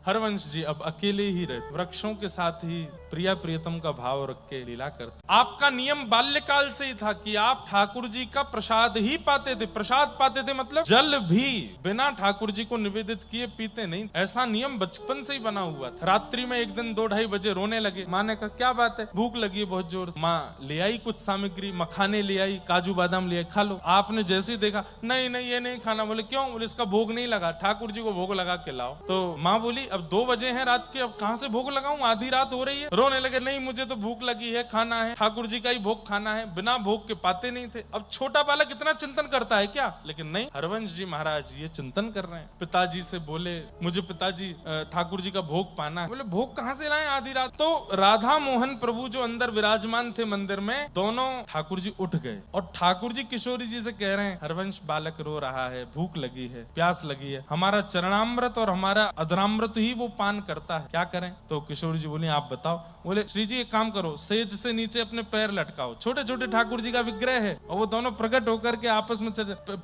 हरवंश जी अब अकेले ही रहते, वृक्षों के साथ ही प्रिया प्रियतम का भाव रख के लीला करते। आपका नियम बाल्यकाल से ही था कि आप ठाकुर जी का प्रसाद ही पाते थे। प्रसाद पाते थे मतलब जल भी बिना ठाकुर जी को निवेदित किए पीते नहीं, ऐसा नियम बचपन से ही बना हुआ था। रात्रि में एक दिन 2-2:30 बजे रोने लगे। माँ ने कहा क्या बात है? भूख लगी है बहुत जोर से। माँ ले आई कुछ सामग्री, मखाने ले आई, काजू बादाम ले आई, खा लो। आपने जैसे ही देखा नहीं नहीं ये नहीं खाना। बोले क्यों? बोले इसका भोग नहीं लगा, ठाकुर जी को भोग लगा के लाओ। तो माँ बोली अब 2 बजे हैं रात के, अब कहां से भोग लगाऊं, आधी रात हो रही है। रोने लगे नहीं मुझे तो भूख लगी है, खाना है, ठाकुर जी का ही भोग खाना है। बिना भोग के पाते नहीं थे। अब छोटा बालक इतना चिंतन करता है क्या? लेकिन नहीं, हरवंश जी महाराज ये चिंतन कर रहे हैं। पिताजी से बोले मुझे पिताजी ठाकुर जी का भोग पाना है। बोले भोग कहां से लाएं आधी रात? तो राधा मोहन प्रभु जो अंदर विराजमान थे मंदिर में, दोनों ठाकुर जी उठ गए और ठाकुर जी किशोरी जी से कह रहे हैं हरवंश बालक रो रहा है, भूख लगी है, प्यास लगी है, हमारा चरणामृत और हमारा अधरामृत ही वो पान करता है, क्या करें? तो किशोर जी बोले आप बताओ। बोले श्री जी एक काम करो, सेज से नीचे अपने पैर लटकाओ। छोटे छोटे ठाकुर जी का विग्रह है और वो दोनों प्रकट होकर के आपस में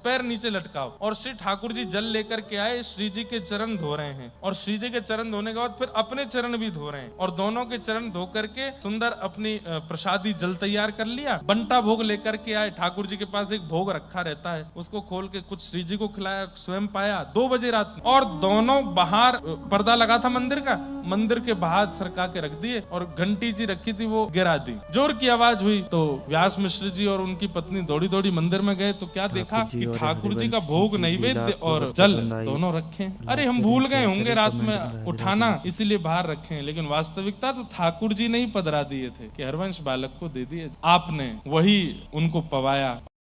पैर नीचे लटकाओ। और श्री ठाकुर जी जल लेकर के आए, श्री जी के चरण धो रहे हैं और श्री जी के चरण धोने के बाद फिर अपने चरण भी धो रहे हैं और दोनों के चरण धो करके सुंदर अपनी प्रसादी जल तैयार कर लिया। बंटा भोग लेकर के आए। ठाकुर जी के पास एक भोग रखा रहता है, उसको खोल के कुछ श्री जी को खिलाया, स्वयं पाया। 2 बजे रात में और दोनों बाहर पर्दा लगा था मंदिर का, मंदिर के बाहर सरका के रख दिए और घंटी जी रखी थी वो गिरा दी। जोर की आवाज हुई तो व्यास मिश्र जी और उनकी पत्नी दौड़ी दौड़ी मंदिर में गए तो क्या देखा कि ठाकुर जी का भोग नैवेद्य और जल दोनों रखे। अरे हम भूल गए होंगे रात में उठाना, इसीलिए बाहर रखे, लेकिन वास्तविकता तो ठाकुर जी ने ही पधरा दिए थे कि हरवंश बालक को दे दिए। आपने वही उनको पवाया।